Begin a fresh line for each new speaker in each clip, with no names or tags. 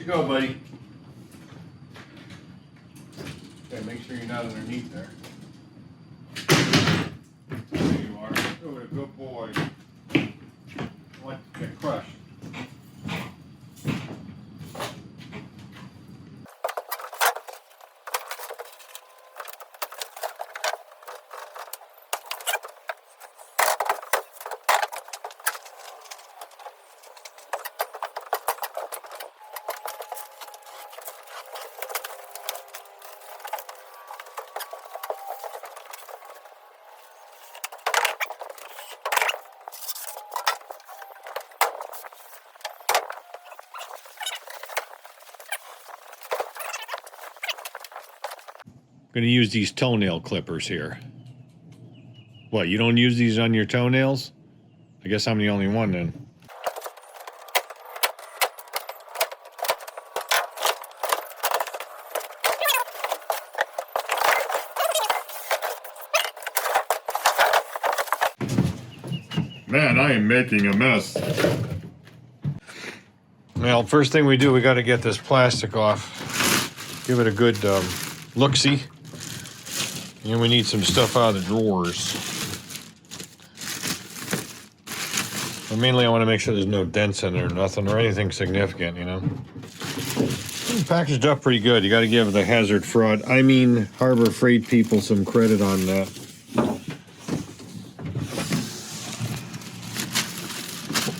go, buddy. Okay, make sure you're not underneath there. There you are. Oh, a good boy. I want to get crushed. I'm going to use these toenail clippers here. What, you don't use these on your toenails? I guess I'm the only one then. Man, I am making a mess. Well, first thing we do, we got to get this plastic off. Give it a good look-see. And we need some stuff out of the drawers. Well, mainly I want to make sure there's no dents in there or nothing or anything significant, you know. Packaged up pretty good. You got to give the Hazard Fraud, Harbor Freight people some credit on that.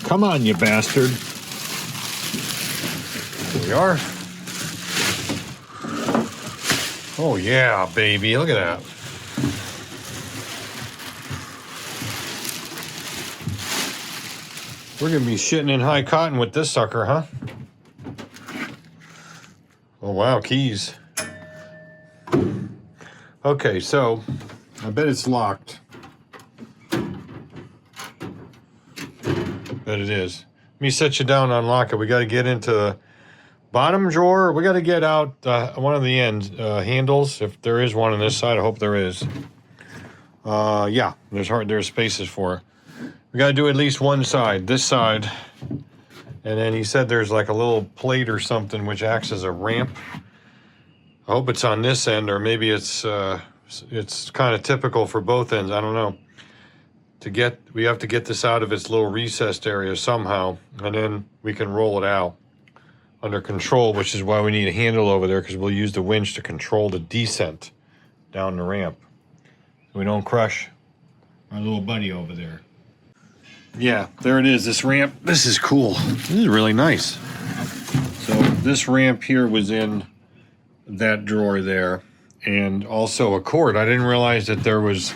Come on, you bastard. Here we are. Oh yeah, baby, look at that. We're gonna be shitting in high cotton with this sucker, huh? Oh wow, keys. Okay, so I bet it's locked. Bet it is. Let me set you down, unlock it. We got to get into the bottom drawer. We got to get out one of the ends handles, if there is one on this side. I hope there is. Yeah, there's spaces for it. We got to do at least one side, this side, and then he said there's like a little plate or something which acts as a ramp. I hope it's on this end, or maybe it's kind of typical for both ends. I don't know. We have to get this out of its little recessed area somehow, and then we can roll it out under control, which is why we need a handle over there, because we'll use the winch to control the descent down the ramp so we don't crush our little buddy over there. Yeah, there it is, this ramp. This is cool. This is really nice. So this ramp here was in that drawer there, and also a cord. I didn't realize that there was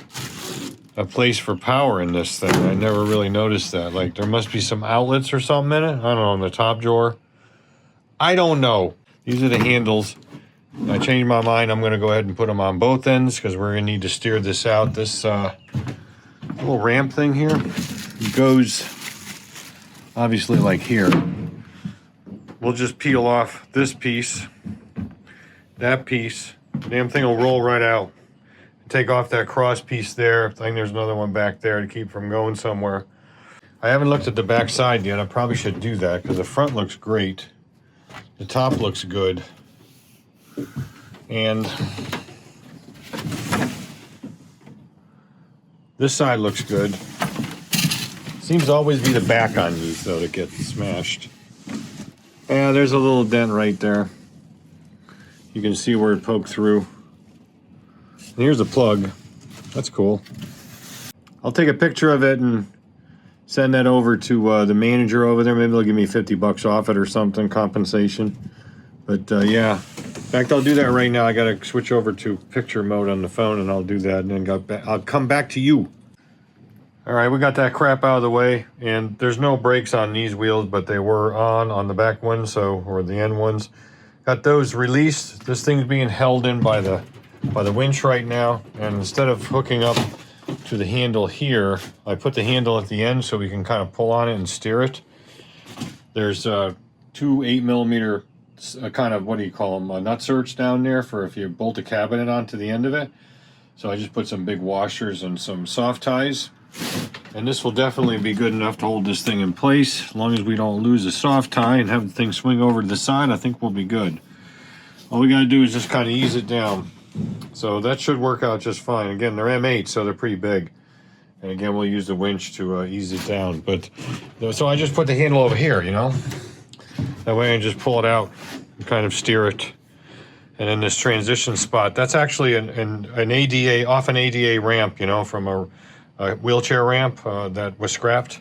a place for power in this thing. I never really noticed that. Like, there must be some outlets or something in it. I don't know, in the top drawer. I don't know. These are the handles. I changed my mind. I'm going to go ahead and put them on both ends because we're going to need to steer this out. This little ramp thing here goes obviously like here. We'll just peel off this piece, that piece. Damn thing will roll right out. Take off that cross piece there. I think there's another one back there to keep from going somewhere. I haven't looked at the back side yet. I probably should do that because the front looks great. The top looks good. And this side looks good. Seems to always be the back on these though that gets smashed. Yeah, there's a little dent right there. You can see where it poked through. And here's a plug. That's cool. I'll take a picture of it and send that over to the manager over there. Maybe they'll give me 50 bucks off it or something, compensation. But yeah, in fact, I'll do that right now. I gotta switch over to picture mode on the phone, and I'll do that, and then I'll come back to you. All right, we got that crap out of the way, and there's no brakes on these wheels, but they were on the back ones, or the end ones. Got those released. This thing's being held in by the winch right now, and instead of hooking up to the handle here, I put the handle at the end so we can kind of pull on it and steer it. There's two 8mm kind of, what do you call them, nut certs down there for if you bolt a cabinet onto the end of it. So I just put some big washers and some soft ties, And this will definitely be good enough to hold this thing in place. As long as we don't lose a soft tie and have the thing swing over to the side, I think we'll be good. All we gotta do is just kind of ease it down. So that should work out just fine. Again, they're M8, so they're pretty big. And again, we'll use the winch to ease it down. But so I just put the handle over here, you know? That way I can just pull it out and kind of steer it. And in this transition spot, that's actually an ADA, off an ADA ramp, you know, from a wheelchair ramp that was scrapped,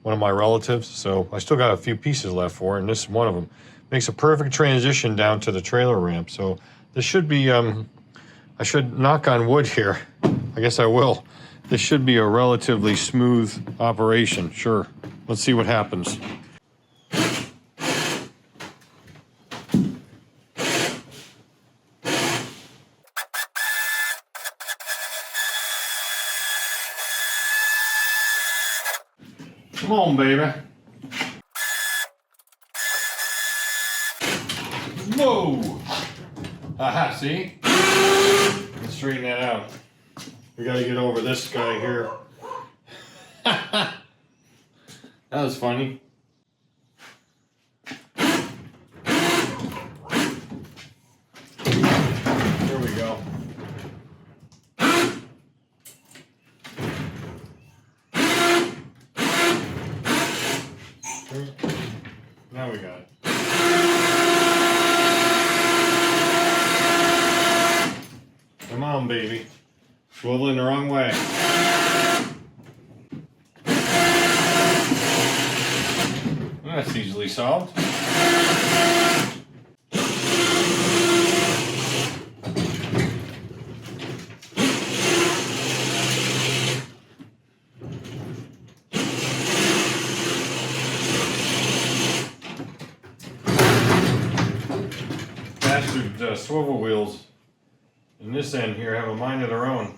one of my relatives. So I still got a few pieces left for it, and this is one of them. Makes a perfect transition down to the trailer ramp. So this should be, I should knock on wood here. I guess I will. This should be a relatively smooth operation, sure. Let's see what happens. Come on, baby. Whoa! Aha, see? Let's straighten that out. We gotta get over this guy here. That was funny. There we go. Now we got it. Come on, baby. Swiveling the wrong way. That's easily solved. Bastard swivel wheels in this end here have a mind of their own.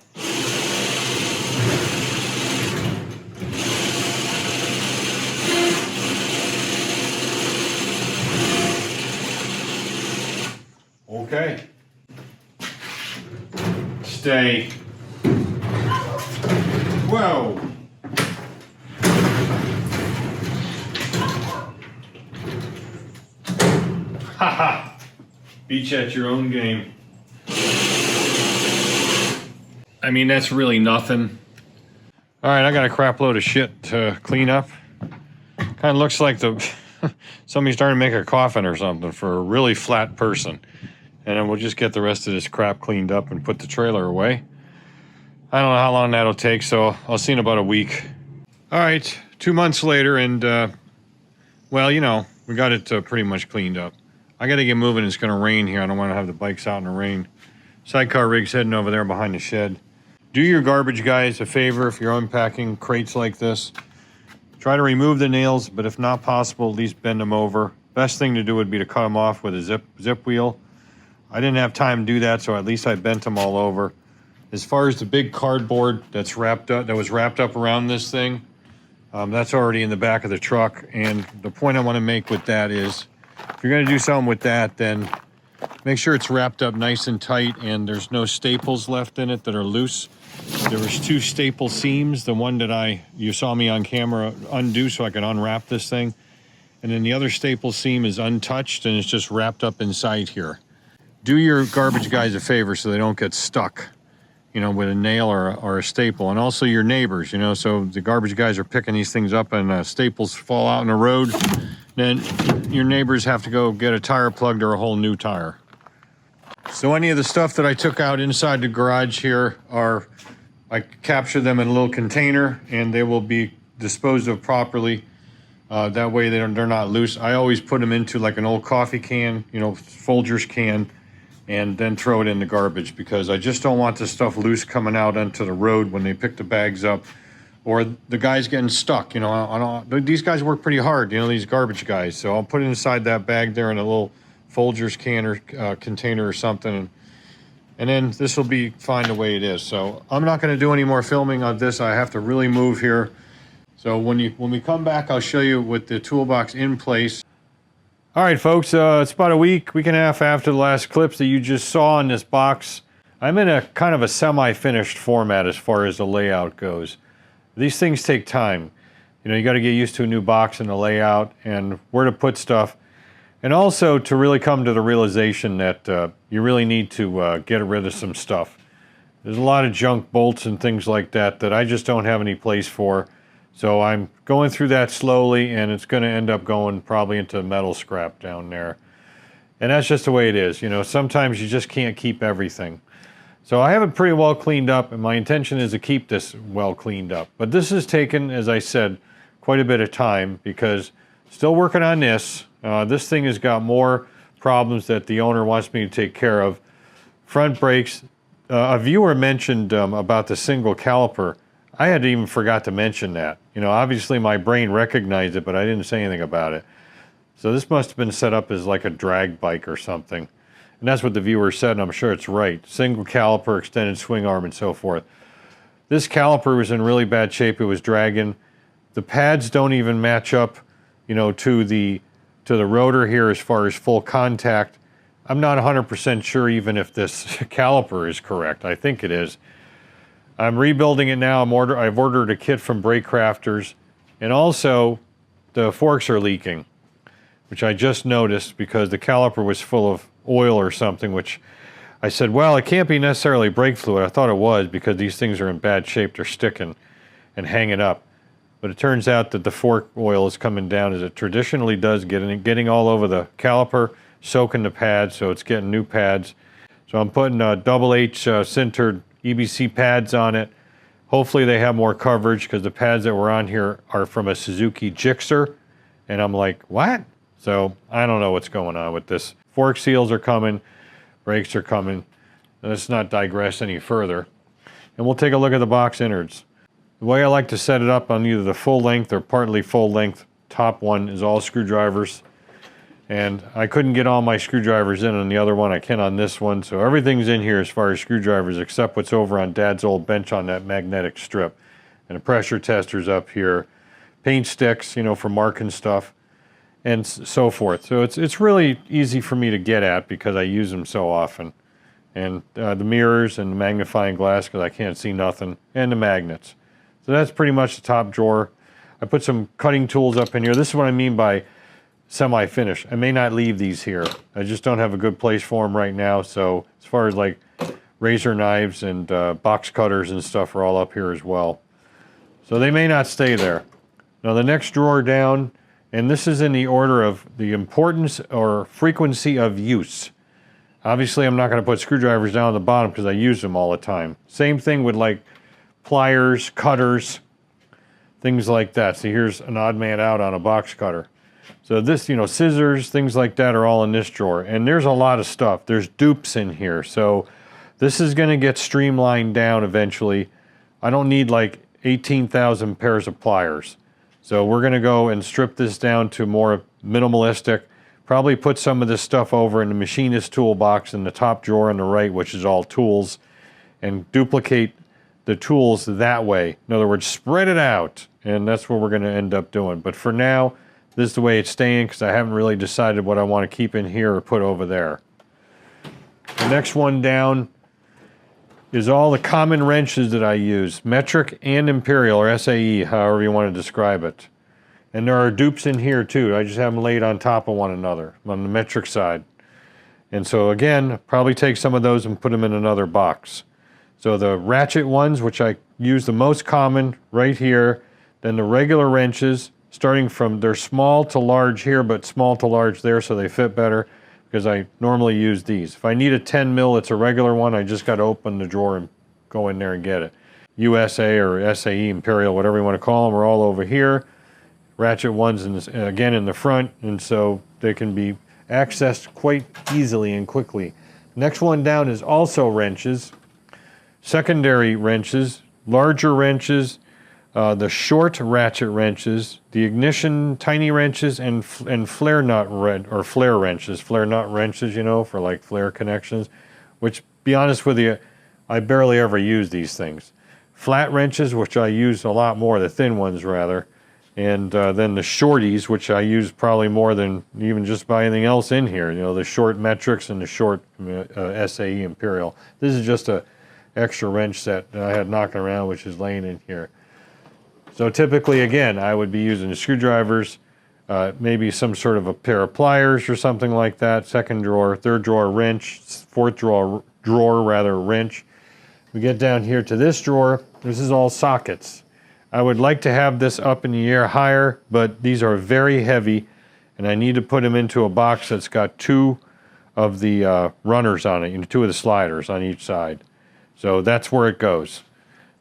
Okay. Stay. Whoa. Haha. Beat you at your own game. I mean, that's really nothing. All right, I got a crap load of shit to clean up. Kind of looks like somebody's starting to make a coffin or something for a really flat person. And then we'll just get the rest of this crap cleaned up and put the trailer away. I don't know how long that'll take, so I'll see in about a week. All right, 2 months later, and well, you know, we got it pretty much cleaned up. I got to get moving. It's going to rain here. I don't want to have the bikes out in the rain. Sidecar rig's heading over there behind the shed. Do your garbage guys a favor if you're unpacking crates like this. Try to remove the nails, but if not possible, at least bend them over. Best thing to do would be to cut them off with a zip wheel. I didn't have time to do that, so at least I bent them all over. As far as the big cardboard that's was wrapped up around this thing, that's already in the back of the truck. And the point I want to make with that is, if you're going to do something with that, then make sure it's wrapped up nice and tight and there's no staples left in it that are loose. There was 2 staple seams, the one that you saw me on camera undo so I could unwrap this thing. And then the other staple seam is untouched and it's just wrapped up inside here. Do your garbage guys a favor so they don't get stuck, you know, with a nail or a staple. And also your neighbors, you know, so the garbage guys are picking these things up and staples fall out in the road. Then your neighbors have to go get a tire plugged or a whole new tire. So any of the stuff that I took out inside the garage here I captured them in a little container and they will be disposed of properly. That way they're not loose. I always put them into like an old coffee can, you know, Folgers can, and then throw it in the garbage because I just don't want the stuff loose coming out onto the road when they pick the bags up, or the guys getting stuck. You know, these guys work pretty hard, you know, these garbage guys. So I'll put it inside that bag there in a little Folgers can or container or something, and then this will be fine the way it is. So I'm not going to do any more filming of this. I have to really move here. So when we come back, I'll show you with the toolbox in place. All right, folks, it's about a week and a half after the last clips that you just saw in this box. I'm in a kind of a semi-finished format as far as the layout goes. These things take time. You know, you got to get used to a new box and the layout and where to put stuff. And also to really come to the realization that you really need to get rid of some stuff. There's a lot of junk bolts and things like that that I just don't have any place for. So I'm going through that slowly, and it's going to end up going probably into metal scrap down there. And that's just the way it is. You know, sometimes you just can't keep everything. So I have it pretty well cleaned up, and my intention is to keep this well cleaned up. But this has taken, as I said, quite a bit of time because still working on this. This thing has got more problems that the owner wants me to take care of. Front brakes. A viewer mentioned about the single caliper. I had even forgot to mention that. You know, obviously my brain recognized it, but I didn't say anything about it. So this must have been set up as like a drag bike or something. And that's what the viewer said, and I'm sure it's right. Single caliper, extended swing arm, and so forth. This caliper was in really bad shape. It was dragging. The pads don't even match up, you know, to the rotor here as far as full contact. I'm not 100% sure even if this caliper is correct. I think it is. I'm rebuilding it now. I've ordered a kit from Brake Crafters. And also, the forks are leaking, which I just noticed because the caliper was full of oil or something, which I said, well, it can't be necessarily brake fluid. I thought it was because these things are in bad shape. They're sticking and hanging up. But it turns out that the fork oil is coming down as it traditionally does, getting all over the caliper, soaking the pads, so it's getting new pads. So I'm putting double H sintered EBC pads on it. Hopefully they have more coverage because the pads that were on here are from a Suzuki Gixxer. And I'm like, what? So I don't know what's going on with this. Fork seals are coming, brakes are coming. Let's not digress any further. And we'll take a look at the box innards. The way I like to set it up on either the full length or partly full length top one is all screwdrivers. And I couldn't get all my screwdrivers in on the other one. I can on this one. So everything's in here as far as screwdrivers except what's over on Dad's old bench on that magnetic strip. And a pressure tester's up here. Paint sticks, you know, for marking stuff. And so forth. So it's really easy for me to get at because I use them so often. And the mirrors and the magnifying glass because I can't see nothing. And the magnets. So that's pretty much the top drawer. I put some cutting tools up in here. This is what I mean by semi-finished. I may not leave these here. I just don't have a good place for them right now. So as far as like razor knives and box cutters and stuff are all up here as well. So they may not stay there. Now the next drawer down, and this is in the order of the importance or frequency of use. Obviously I'm not going to put screwdrivers down at the bottom because I use them all the time. Same thing with like pliers, cutters, things like that. So here's an odd man out on a box cutter. So this, you know, scissors, things like that are all in this drawer. And there's a lot of stuff. There's dupes in here. So this is going to get streamlined down eventually. I don't need like 18,000 pairs of pliers. So we're going to go and strip this down to more minimalistic. Probably put some of this stuff over in the machinist toolbox in the top drawer on the right, which is all tools, and duplicate the tools that way. In other words, spread it out, and that's what we're going to end up doing. But for now, this is the way it's staying because I haven't really decided what I want to keep in here or put over there. The next one down is all the common wrenches that I use, metric and imperial, or SAE, however you want to describe it. And there are dupes in here too. I just have them laid on top of one another on the metric side. And so again, probably take some of those and put them in another box. So the ratchet ones, which I use the most common right here, then the regular wrenches, starting from, they're small to large here, but small to large there so they fit better because I normally use these. If I need a 10 mil, it's a regular one, I just got to open the drawer and go in there and get it. USA or SAE, Imperial, whatever you want to call them, are all over here. Ratchet ones, again, in the front, and so they can be accessed quite easily and quickly. Next one down is also wrenches. Secondary wrenches, larger wrenches, the short ratchet wrenches, the ignition tiny wrenches, and flare nut flare wrenches, you know, for like flare connections, which, be honest with you, I barely ever use these things. Flat wrenches, which I use a lot more, the thin ones rather, and then the shorties, which I use probably more than even just about anything else in here, you know, the short metrics and the short SAE Imperial. This is just a extra wrench set that I had knocking around, which is laying in here. So typically, again, I would be using screwdrivers, maybe some sort of a pair of pliers or something like that. Second drawer, third drawer, wrench, fourth drawer, wrench. We get down here to this drawer. This is all sockets. I would like to have this up in the air higher, but these are very heavy, and I need to put them into a box that's got two of the runners on it, two of the sliders on each side. So that's where it goes.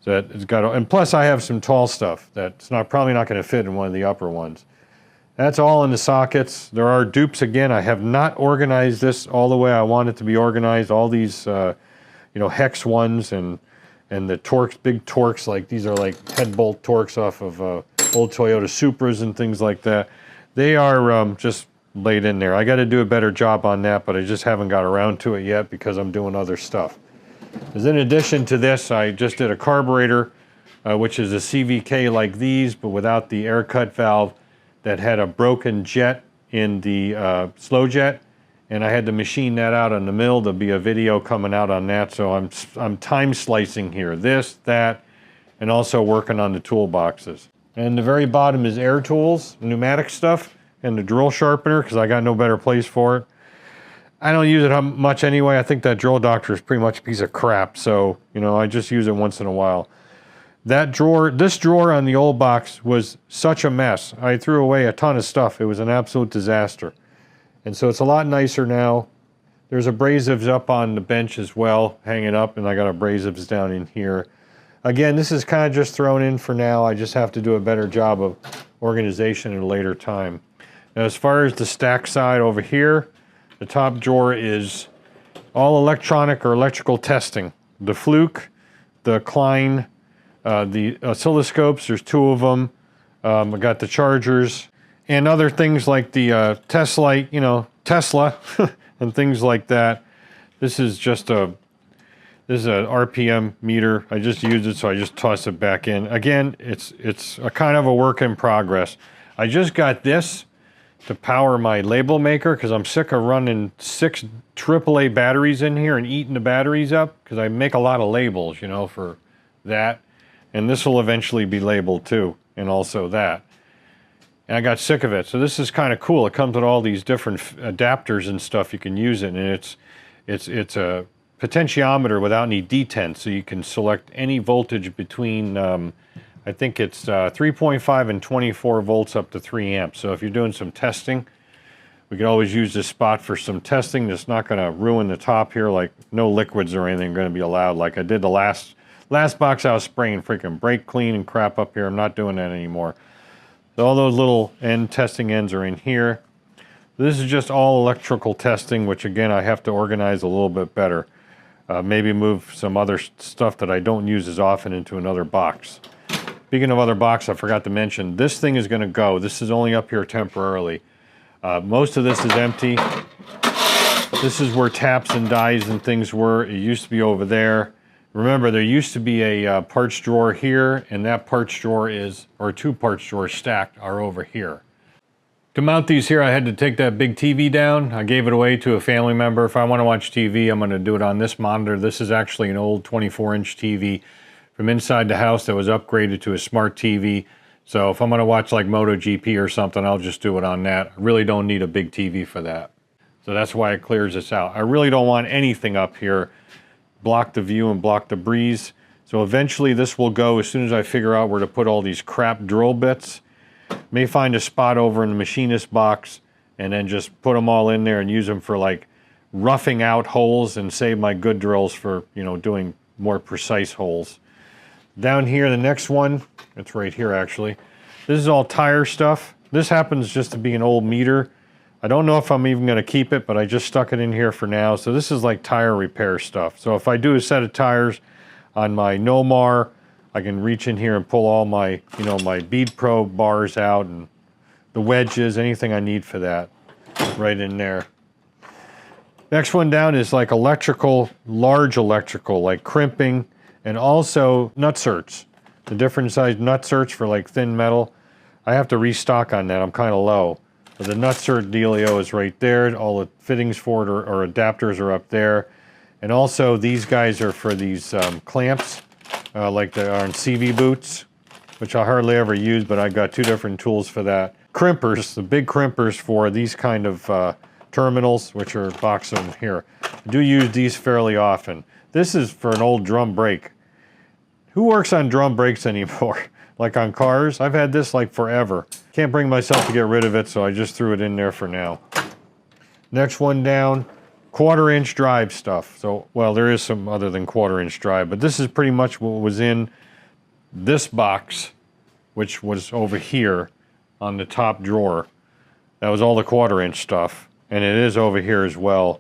So it's got, and plus I have some tall stuff that's probably not going to fit in one of the upper ones. That's all in the sockets. There are dupes again. I have not organized this all the way I want it to be organized. All these, hex ones and the Torx, big Torx, like these are like head bolt Torx off of old Toyota Supras and things like that. They are just laid in there. I got to do a better job on that, but I just haven't got around to it yet because I'm doing other stuff. Because in addition to this, I just did a carburetor, which is a CVK like these, but without the air cut valve, that had a broken jet in the slow jet, and I had to machine that out on the mill. There'll be a video coming out on that, so I'm time slicing here, this, that, and also working on the toolboxes. And the very bottom is air tools, pneumatic stuff, and the drill sharpener, because I got no better place for it. I don't use it much anyway. I think that drill doctor is pretty much a piece of crap, so, I just use it once in a while. That drawer, this drawer on the old box was such a mess. I threw away a ton of stuff. It was an absolute disaster. And so it's a lot nicer now. There's abrasives up on the bench as well, hanging up, and I got abrasives down in here. Again, this is kind of just thrown in for now. I just have to do a better job of organization at a later time. Now, as far as the stack side over here, the top drawer is all electronic or electrical testing. The Fluke, the Klein, the oscilloscopes, there's two of them. I got the chargers and other things like the Tesla, Tesla and things like that. This is just an RPM meter. I just used it, so I just toss it back in. Again, it's a kind of a work in progress. I just got this to power my label maker because I'm sick of running 6 AAA batteries in here and eating the batteries up because I make a lot of labels, for that. And this will eventually be labeled too, and also that. And I got sick of it. So this is kind of cool. It comes with all these different adapters and stuff you can use it, and it's a potentiometer without any detents, so you can select any voltage between I think it's 3.5 and 24 volts up to 3 amps. So if you're doing some testing, we can always use this spot for some testing that's not going to ruin the top here, like no liquids or anything are going to be allowed. Like I did the last box I was spraying freaking brake clean and crap up here. I'm not doing that anymore. So all those little testing ends are in here. This is just all electrical testing, which again I have to organize a little bit better. Maybe move some other stuff that I don't use as often into another box. Speaking of other box, I forgot to mention, this thing is going to go. This is only up here temporarily. Most of this is empty. This is where taps and dies and things were. It used to be over there. Remember, there used to be a parts drawer here, and that parts drawer or 2 parts drawers stacked are over here. To mount these here, I had to take that big TV down. I gave it away to a family member. If I want to watch TV, I'm going to do it on this monitor. This is actually an old 24-inch TV from inside the house that was upgraded to a smart TV. So if I'm going to watch like MotoGP or something, I'll just do it on that. I really don't need a big TV for that. So that's why it clears this out. I really don't want anything up here. Block the view and block the breeze. So eventually this will go as soon as I figure out where to put all these crap drill bits. May find a spot over in the machinist box and then just put them all in there and use them for like roughing out holes and save my good drills for, doing more precise holes. Down here, the next one, it's right here actually. This is all tire stuff. This happens just to be an old meter. I don't know if I'm even going to keep it, but I just stuck it in here for now. So this is like tire repair stuff. So if I do a set of tires on my Nomar, I can reach in here and pull all my, my bead probe bars out and the wedges, anything I need for that, right in there. Next one down is like electrical, large electrical, like crimping, and also nut certs. The different size nut certs for like thin metal. I have to restock on that. I'm kind of low. But the nut cert dealio is right there. All the fittings for it or adapters are up there. And also these guys are for these clamps, like they are in CV boots. which I hardly ever use, but I got two different tools for that. Crimpers, the big crimpers for these kind of terminals, which are boxed in here. I do use these fairly often. This is for an old drum brake. Who works on drum brakes anymore? Like on cars? I've had this like forever. Can't bring myself to get rid of it, so I just threw it in there for now. Next one down, 1/4-inch drive stuff. So, well, there is some other than 1/4-inch drive, but this is pretty much what was in this box, which was over here on the top drawer. That was all the 1/4-inch stuff, and it is over here as well.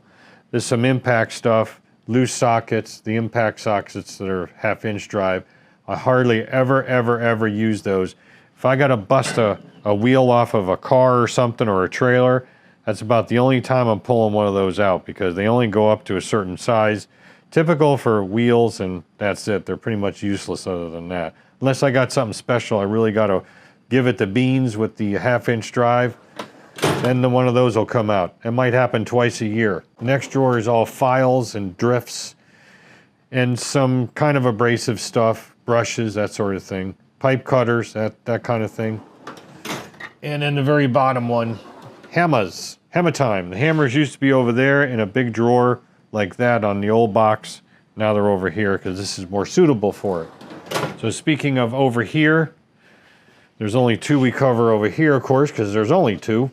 There's some impact stuff, loose sockets, the impact sockets that are 1/2-inch drive. I hardly ever use those. If I got to bust a wheel off of a car or something or a trailer, that's about the only time I'm pulling one of those out, because they only go up to a certain size. Typical for wheels, and that's it. They're pretty much useless other than that. Unless I got something special, I really got to give it the beans with the 1/2-inch drive, then one of those will come out. It might happen twice a year. The next drawer is all files and drifts and some kind of abrasive stuff, brushes, that sort of thing. Pipe cutters, that kind of thing. And then the very bottom one, hammers. Hammer time. The hammers used to be over there in a big drawer like that on the old box. Now they're over here because this is more suitable for it. So speaking of over here, there's only two we cover over here, of course, because there's only two.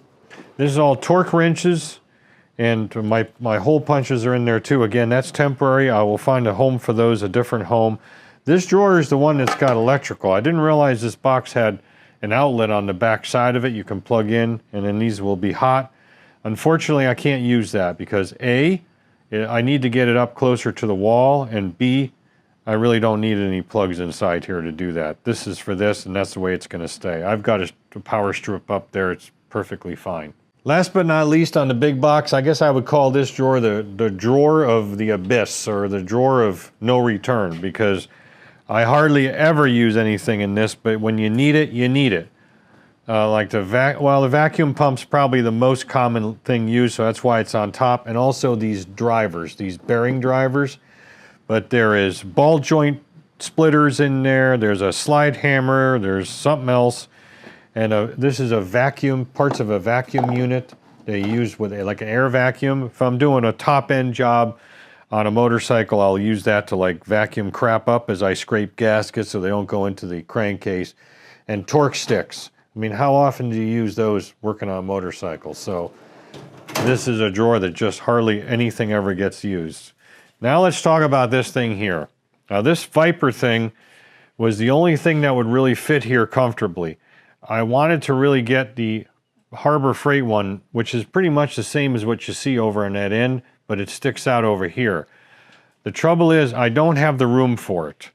This is all torque wrenches, and my hole punches are in there too. Again, that's temporary. I will find a home for those, a different home. This drawer is the one that's got electrical. I didn't realize this box had an outlet on the back side of it you can plug in, and then these will be hot. Unfortunately, I can't use that because A, I need to get it up closer to the wall, and B, I really don't need any plugs inside here to do that. This is for this, and that's the way it's going to stay. I've got a power strip up there. It's perfectly fine. Last but not least on the big box, I guess I would call this drawer the drawer of the abyss, or the drawer of no return, because I hardly ever use anything in this, but when you need it, you need it. Like the vacuum pump's probably the most common thing used, so that's why it's on top. And also these drivers, these bearing drivers. But there is ball joint splitters in there, there's a slide hammer, there's something else. And this is a vacuum, parts of a vacuum unit they use with like an air vacuum. If I'm doing a top end job on a motorcycle, I'll use that to like vacuum crap up as I scrape gaskets so they don't go into the crankcase. And torque sticks. I mean, how often do you use those working on motorcycles? So this is a drawer that just hardly anything ever gets used. Now let's talk about this thing here. Now this Viper thing was the only thing that would really fit here comfortably. I wanted to really get the Harbor Freight one, which is pretty much the same as what you see over on that end, but it sticks out over here. The trouble is I don't have the room for it.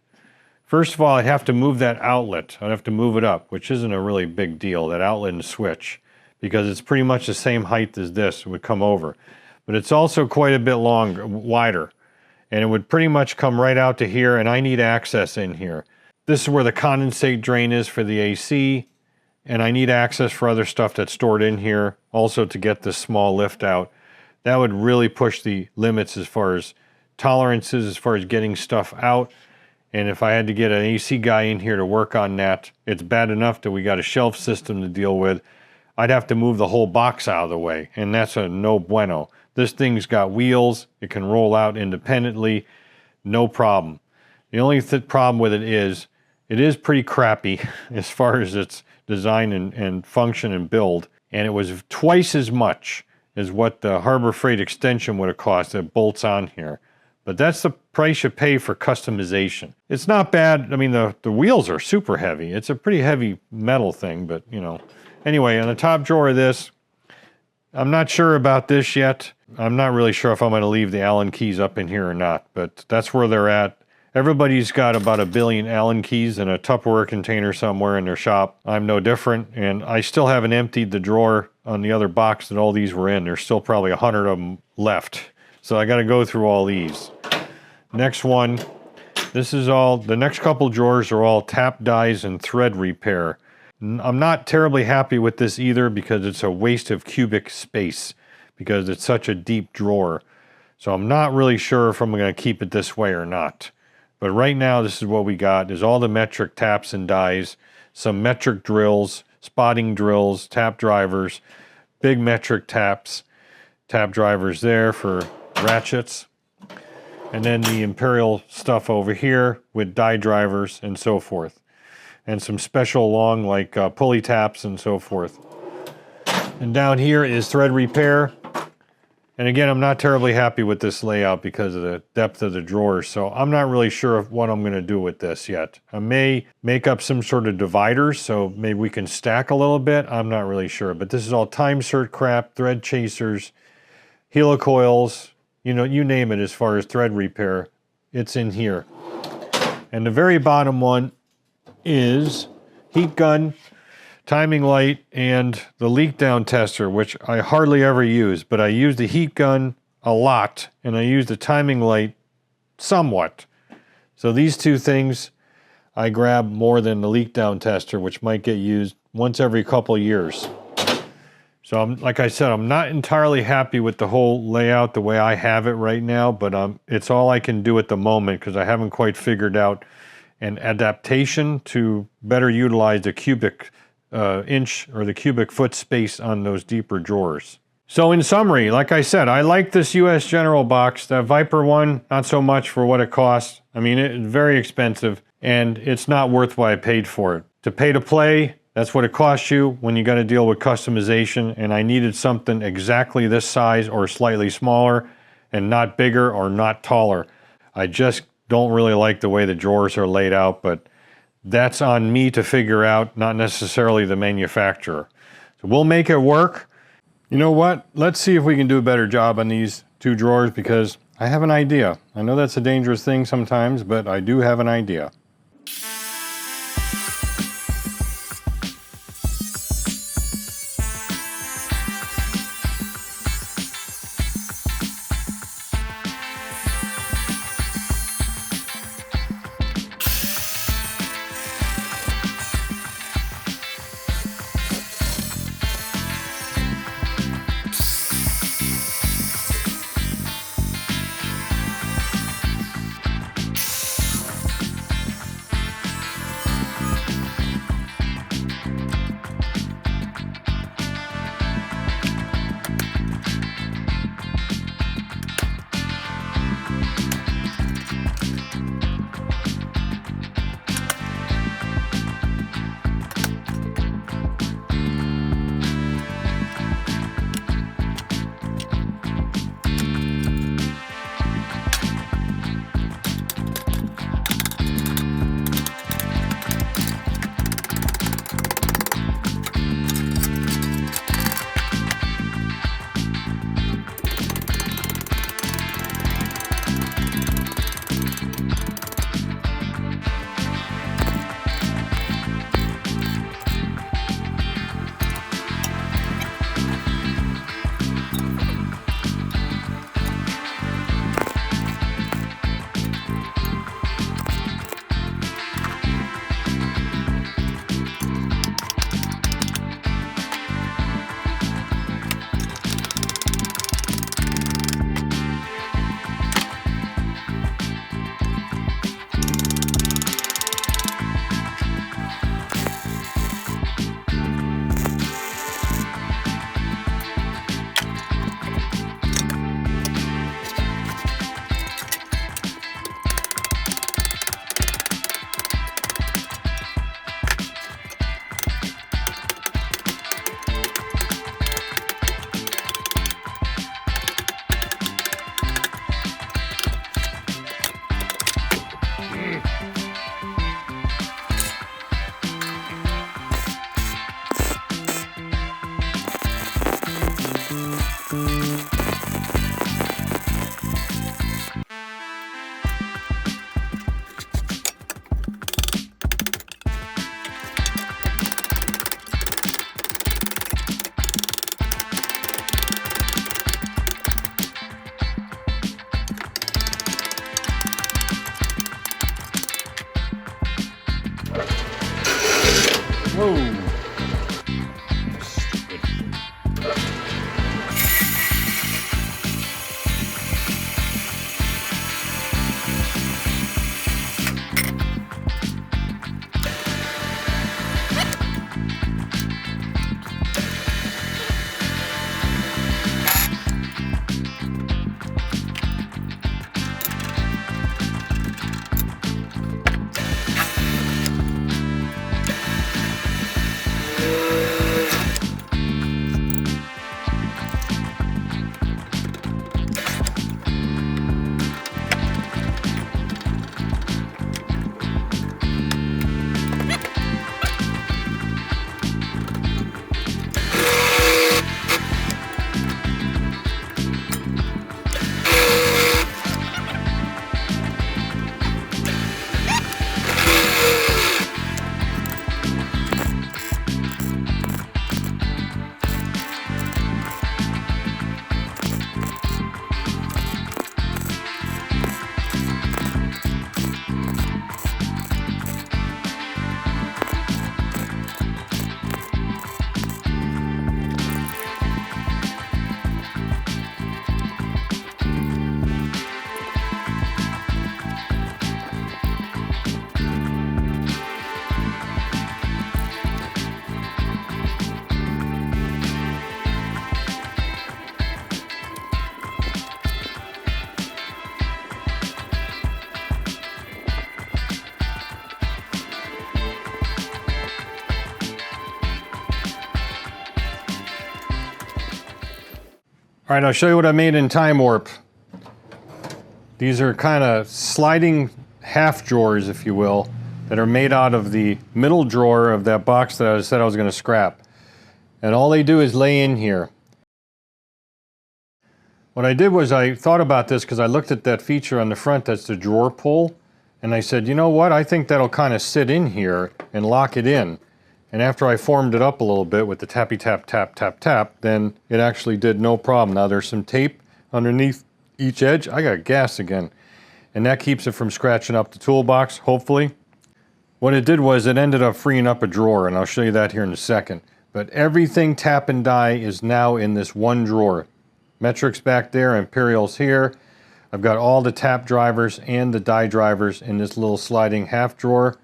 First of all, I'd have to move that outlet. I'd have to move it up, which isn't a really big deal, that outlet and switch, because it's pretty much the same height as this. It would come over. But it's also quite a bit longer, wider. And it would pretty much come right out to here, and I need access in here. This is where the condensate drain is for the AC, and I need access for other stuff that's stored in here, also to get this small lift out. That would really push the limits as far as tolerances, as far as getting stuff out. And if I had to get an AC guy in here to work on that, it's bad enough that we got a shelf system to deal with. I'd have to move the whole box out of the way, and that's a no bueno. This thing's got wheels. It can roll out independently. No problem. The only problem with it is pretty crappy as far as its design and function and build. And it was twice as much as what the Harbor Freight extension would have cost that bolts on here. But that's the price you pay for customization. It's not bad. I mean, the wheels are super heavy. It's a pretty heavy metal thing, but you know. Anyway, on the top drawer of this, I'm not sure about this yet. I'm not really sure if I'm going to leave the Allen keys up in here or not, but that's where they're at. Everybody's got about 1 billion Allen keys in a Tupperware container somewhere in their shop. I'm no different, and I still haven't emptied the drawer on the other box that all these were in. There's still probably 100 of them left. So I got to go through all these. Next one, this is all, the next couple drawers are all tap dies and thread repair. I'm not terribly happy with this either because it's a waste of cubic space because it's such a deep drawer. So I'm not really sure if I'm going to keep it this way or not. But right now, this is what we got. There's all the metric taps and dies, some metric drills, spotting drills, tap drivers, big metric taps, tap drivers there for ratchets. And then the Imperial stuff over here with die drivers and so forth. And some special long like pulley taps and so forth. And down here is thread repair. And again, I'm not terribly happy with this layout because of the depth of the drawers, so I'm not really sure of what I'm going to do with this yet. I may make up some sort of dividers, so maybe we can stack a little bit. I'm not really sure, but this is all time cert crap, thread chasers, helicoils, you know, you name it as far as thread repair, it's in here. And the very bottom one is heat gun, timing light, and the leak down tester, which I hardly ever use, but I use the heat gun a lot, and I use the timing light somewhat. So these two things I grab more than the leak down tester, which might get used once every couple years. So like I said, I'm not entirely happy with the whole layout the way I have it right now, but it's all I can do at the moment because I haven't quite figured out an adaptation to better utilize the cubic inch or the cubic foot space on those deeper drawers. So in summary, like I said, I like this US General box. That Viper one, not so much for what it costs. I mean, it's very expensive and it's not worth what I paid for it. To pay to play, that's what it costs you when you got to deal with customization, and I needed something exactly this size or slightly smaller and not bigger or not taller. I just don't really like the way the drawers are laid out, but that's on me to figure out, not necessarily the manufacturer. So we'll make it work. You know what? Let's see if we can do a better job on these two drawers because I have an idea. I know that's a dangerous thing sometimes, but I do have an idea. Whoa. Stupid. All right, I'll show you what I made in Time Warp. These are kind of sliding half drawers, if you will, that are made out of the middle drawer of that box that I said I was going to scrap. And all they do is lay in here. What I did was I thought about this because I looked at that feature on the front that's the drawer pull, and I said, you know what, I think that'll kind of sit in here and lock it in. And after I formed it up a little bit with the tappy tap tap tap tap, then it actually did no problem. Now there's some tape underneath each edge. I got gas again. And that keeps it from scratching up the toolbox, hopefully. What it did was it ended up freeing up a drawer, and I'll show you that here in a second. But everything tap and die is now in this one drawer. Metric's back there, Imperial's here. I've got all the tap drivers and the die drivers in this little sliding half drawer,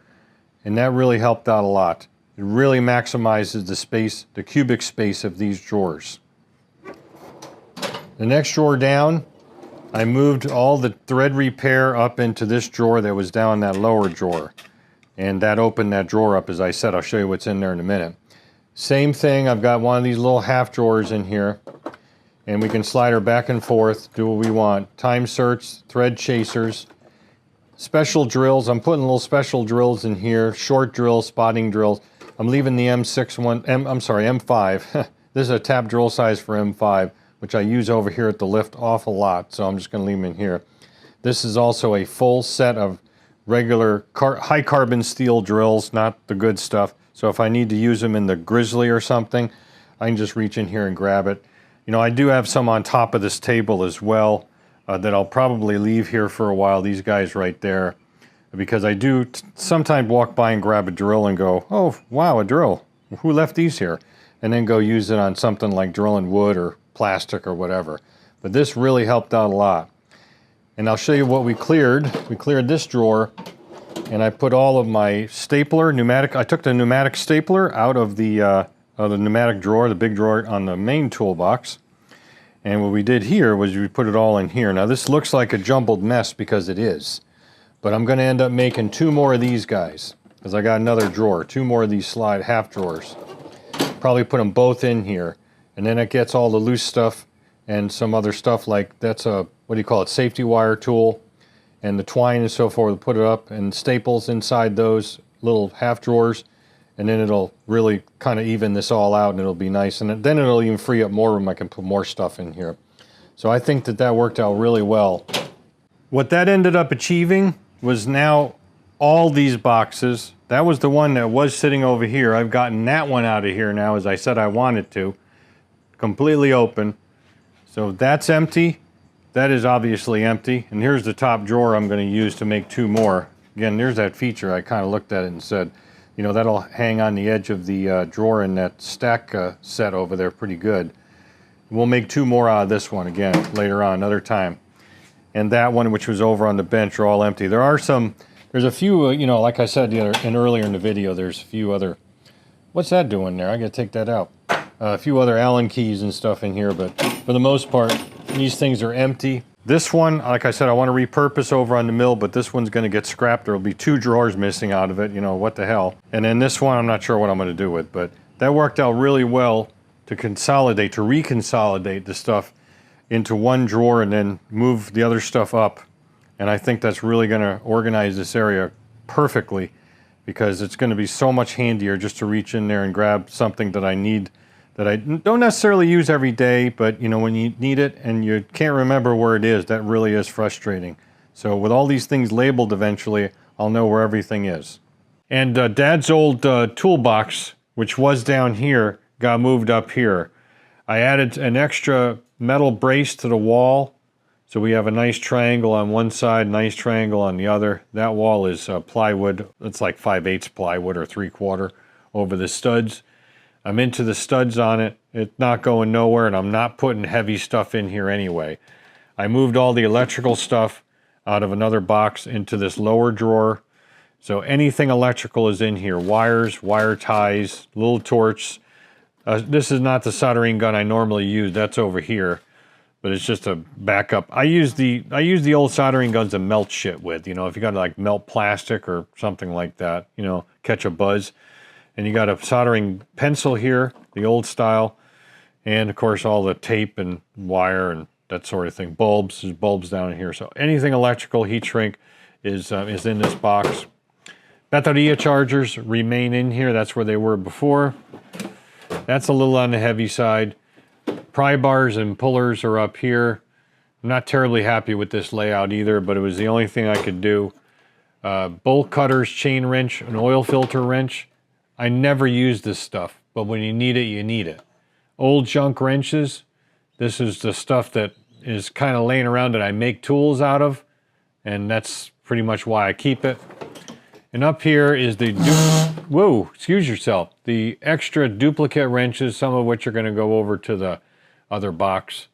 and that really helped out a lot. It really maximizes the space, the cubic space of these drawers. The next drawer down, I moved all the thread repair up into this drawer that was down in that lower drawer. And that opened that drawer up, as I said. I'll show you what's in there in a minute. Same thing, I've got one of these little half drawers in here. And we can slide her back and forth, do what we want. Time certs, thread chasers, special drills. I'm putting little special drills in here, short drills, spotting drills. I'm leaving the M5. This is a tap drill size for M5, which I use over here at the lift awful lot, so I'm just going to leave them in here. This is also a full set of regular high carbon steel drills, not the good stuff. So if I need to use them in the Grizzly or something, I can just reach in here and grab it. You know, I do have some on top of this table as well that I'll probably leave here for a while, these guys right there. Because I do sometimes walk by and grab a drill and go, oh, wow, a drill. Who left these here? And then go use it on something like drilling wood or plastic or whatever. But this really helped out a lot. And I'll show you what we cleared. We cleared this drawer, and I put all of my stapler, pneumatic. I took the pneumatic stapler out of the pneumatic drawer, the big drawer on the main toolbox. And what we did here was we put it all in here. Now this looks like a jumbled mess because it is. But I'm going to end up making 2 more of these guys, because I got another drawer, 2 more of these slide half drawers. Probably put them both in here, and then it gets all the loose stuff and some other stuff like that's a, what do you call it, safety wire tool, and the twine and so forth, put it up, and staples inside those little half drawers, and then it'll really kind of even this all out, and it'll be nice, and then it'll even free up more room. I can put more stuff in here. So I think that that worked out really well. What that ended up achieving was now all these boxes. That was the one that was sitting over here. I've gotten that one out of here now, as I said I wanted to. Completely open. So that's empty. That is obviously empty. And here's the top drawer I'm going to use to make 2 more. Again, there's that feature. I kind of looked at it and said, you know, that'll hang on the edge of the drawer in that stack set over there pretty good. We'll make 2 more out of this one again later on, another time. And that one, which was over on the bench, are all empty. There's a few, you know, like I said earlier in the video, there's a few other, what's that doing there? I gotta take that out. A few other Allen keys and stuff in here, but for the most part, these things are empty. This one, like I said, I want to repurpose over on the mill, but this one's gonna get scrapped. There'll be 2 drawers missing out of it, you know, what the hell. And then this one, I'm not sure what I'm gonna do with, but that worked out really well to consolidate, to reconsolidate the stuff into one drawer and then move the other stuff up. And I think that's really going to organize this area perfectly, because it's going to be so much handier just to reach in there and grab something that I need, that I don't necessarily use every day, but you know, when you need it and you can't remember where it is, that really is frustrating. So with all these things labeled, eventually I'll know where everything is. And Dad's old toolbox, which was down here, got moved up here. I added an extra metal brace to the wall, so we have a nice triangle on one side, nice triangle on the other. That wall is plywood. It's like 5/8 plywood or 3/4 over the studs. I'm into the studs on it. It's not going nowhere, and I'm not putting heavy stuff in here anyway. I moved all the electrical stuff out of another box into this lower drawer. So anything electrical is in here. Wires, wire ties, little torch. This is not the soldering gun I normally use. That's over here, but it's just a backup. I use the old soldering guns to melt shit with. You know, if you got to like melt plastic or something like that, you know, catch a buzz. And you got a soldering pencil here, the old style, And of course all the tape and wire and that sort of thing. Bulbs, there's bulbs down in here. So anything electrical, heat shrink is in this box. Bateria chargers remain in here. That's where they were before. That's a little on the heavy side. Pry bars and pullers are up here. I'm not terribly happy with this layout either, but it was the only thing I could do. Bolt cutters, chain wrench, an oil filter wrench. I never use this stuff, but when you need it, you need it. Old junk wrenches. This is the stuff that is kind of laying around that I make tools out of, and that's pretty much why I keep it. And up here is the, whoa, excuse yourself, the extra duplicate wrenches, some of which are going to go over to the other box.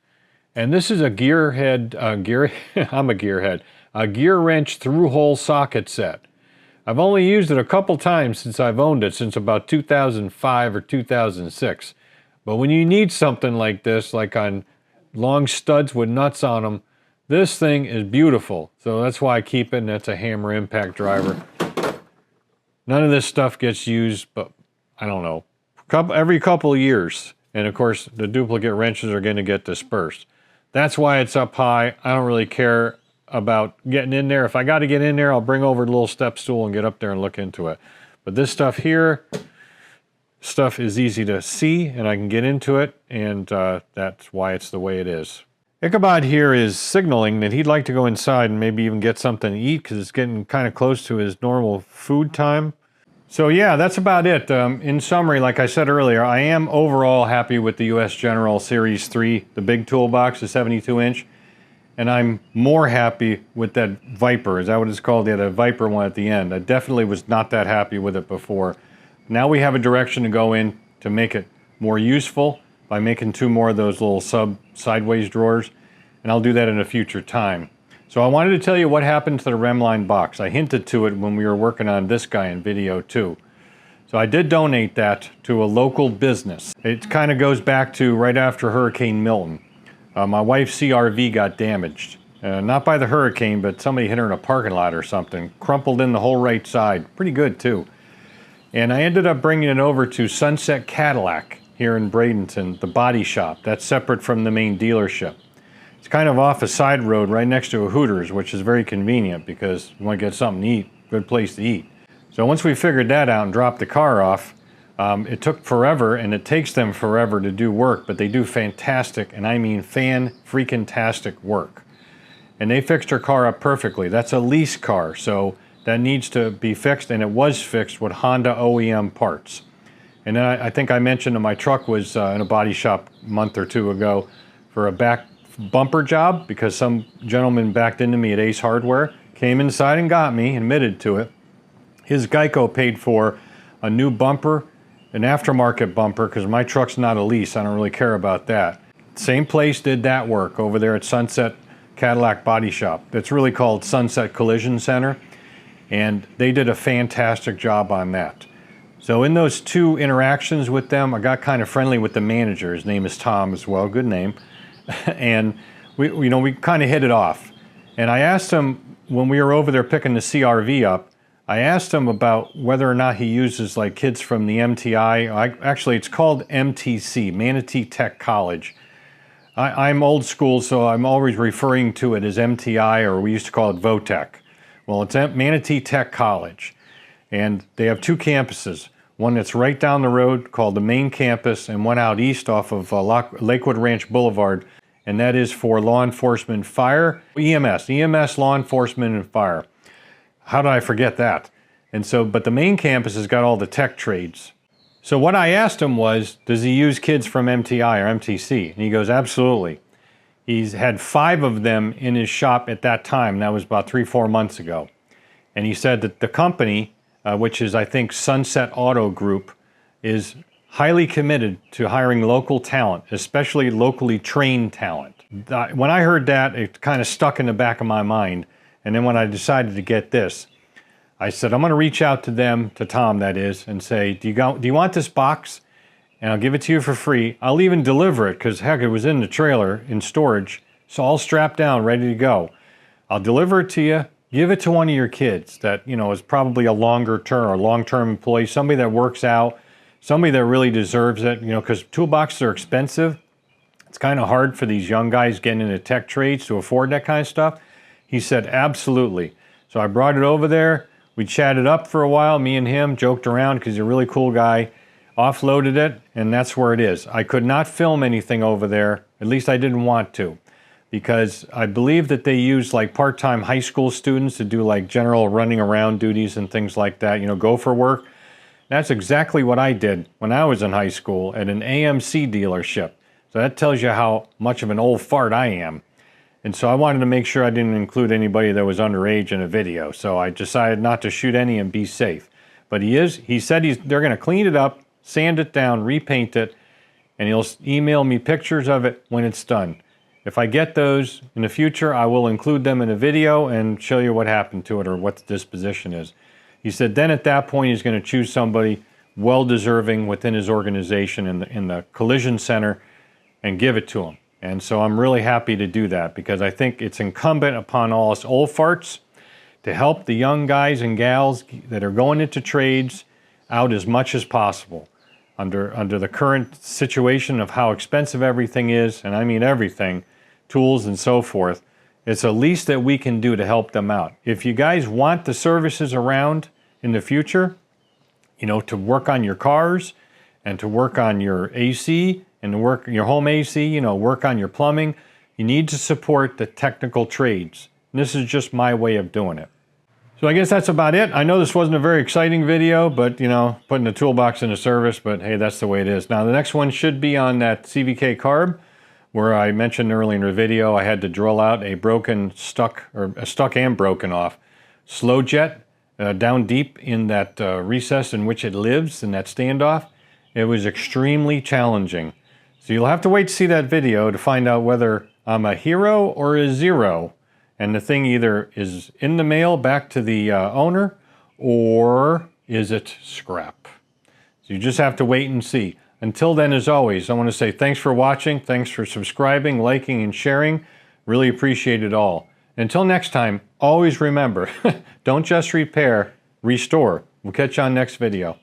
And this is a gearhead, I'm a gearhead, a gear wrench through-hole socket set. I've only used it a couple times since I've owned it, since about 2005 or 2006. But when you need something like this, like on long studs with nuts on them, this thing is beautiful. So that's why I keep it, and that's a hammer impact driver. None of this stuff gets used, but I don't know, every couple of years. And of course, the duplicate wrenches are going to get dispersed. That's why it's up high. I don't really care about getting in there. If I got to get in there, I'll bring over the little step stool and get up there and look into it. But this stuff here, stuff is easy to see, and I can get into it, and that's why it's the way it is. Ichabod here is signaling that he'd like to go inside and maybe even get something to eat because it's getting kind of close to his normal food time. So yeah, that's about it. In summary, like I said earlier, I am overall happy with the US General Series 3, the big toolbox, the 72-inch. And I'm more happy with that Viper. Is that what it's called? Yeah, the Viper one at the end. I definitely was not that happy with it before. Now we have a direction to go in to make it more useful by making 2 more of those little sideways drawers. And I'll do that in a future time. So I wanted to tell you what happened to the Remline box. I hinted to it when we were working on this guy in video 2. So I did donate that to a local business. It kind of goes back to right after Hurricane Milton. My wife's CRV got damaged. Not by the hurricane, but somebody hit her in a parking lot or something. Crumpled in the whole right side. Pretty good too. And I ended up bringing it over to Sunset Cadillac here in Bradenton, the body shop. That's separate from the main dealership. It's kind of off a side road right next to a Hooters, which is very convenient because you want to get something to eat, good place to eat. So once we figured that out and dropped the car off, it took forever, and it takes them forever to do work, but they do fantastic, and I mean fan-freaking-tastic work. And they fixed her car up perfectly. That's a lease car, so that needs to be fixed, and it was fixed with Honda OEM parts. And then I think I mentioned that my truck was in a body shop a month or 2 ago for a back bumper job because some gentleman backed into me at Ace Hardware, came inside and got me, admitted to it. His Geico paid for a new bumper, an aftermarket bumper, because my truck's not a lease. I don't really care about that. Same place did that work over there at Sunset Cadillac Body Shop. It's really called Sunset Collision Center, and they did a fantastic job on that. So in those 2 interactions with them, I got kind of friendly with the manager. His name is Tom as well, good name. And we kind of hit it off. And I asked him, when we were over there picking the CRV up, I asked him about whether or not he uses like kids from the MTI. Actually, it's called MTC, Manatee Tech College. I'm old school, so I'm always referring to it as MTI, or we used to call it Votech. Well, it's Manatee Tech College. And they have 2 campuses. One that's right down the road called the main campus, and one out east off of Lakewood Ranch Boulevard. And that is for law enforcement, fire, EMS, law enforcement, and fire. How did I forget that? And so, but the main campus has got all the tech trades. So what I asked him was, does he use kids from MTI or MTC? And he goes, absolutely. He's had 5 of them in his shop at that time. That was about 3-4 months ago. And he said that the company, which is I think Sunset Auto Group, is highly committed to hiring local talent, especially locally trained talent. When I heard that, it kind of stuck in the back of my mind. And then when I decided to get this, I said, I'm going to reach out to them, to Tom that is, and say, do you want this box? And I'll give it to you for free. I'll even deliver it because, heck, it was in the trailer in storage. So all strapped down, ready to go. I'll deliver it to you. Give it to one of your kids that, is probably a long-term employee, somebody that works out, somebody that really deserves it, because toolboxes are expensive. it's kind of hard for these young guys getting into tech trades to afford that kind of stuff. He said, absolutely. So I brought it over there. We chatted up for a while, me and him, joked around because he's a really cool guy, offloaded it, and that's where it is. I could not film anything over there, at least I didn't want to, because I believe that they use like part-time high school students to do like general running around duties and things like that, you know, go for work. That's exactly what I did when I was in high school at an AMC dealership. So that tells you how much of an old fart I am. And so I wanted to make sure I didn't include anybody that was underage in a video. So I decided not to shoot any and be safe. But he said they're going to clean it up, sand it down, repaint it, and he'll email me pictures of it when it's done. If I get those in the future, I will include them in a video and show you what happened to it or what the disposition is. He said then at that point he's going to choose somebody well-deserving within his organization in the collision center and give it to him. And so I'm really happy to do that because I think it's incumbent upon all us old farts to help the young guys and gals that are going into trades out as much as possible. Under the current situation of how expensive everything is, and I mean everything, tools and so forth, it's the least that we can do to help them out. If you guys want the services around in the future, you know, to work on your cars and to work on your AC and to work your home AC, you know, work on your plumbing, you need to support the technical trades. And this is just my way of doing it. So I guess that's about it. I know this wasn't a very exciting video, but you know, putting the toolbox into service, but hey, that's the way it is. Now the next one should be on that CVK carb, where I mentioned earlier in the video, I had to drill out a stuck and broken off slow jet down deep in that recess in which it lives, in that standoff. It was extremely challenging. So you'll have to wait to see that video to find out whether I'm a hero or a zero. And the thing either is in the mail back to the owner, or is it scrap? So you just have to wait and see. Until then, as always, I want to say thanks for watching, thanks for subscribing, liking, and sharing. Really appreciate it all. Until next time, always remember, don't just repair, restore. We'll catch you on next video.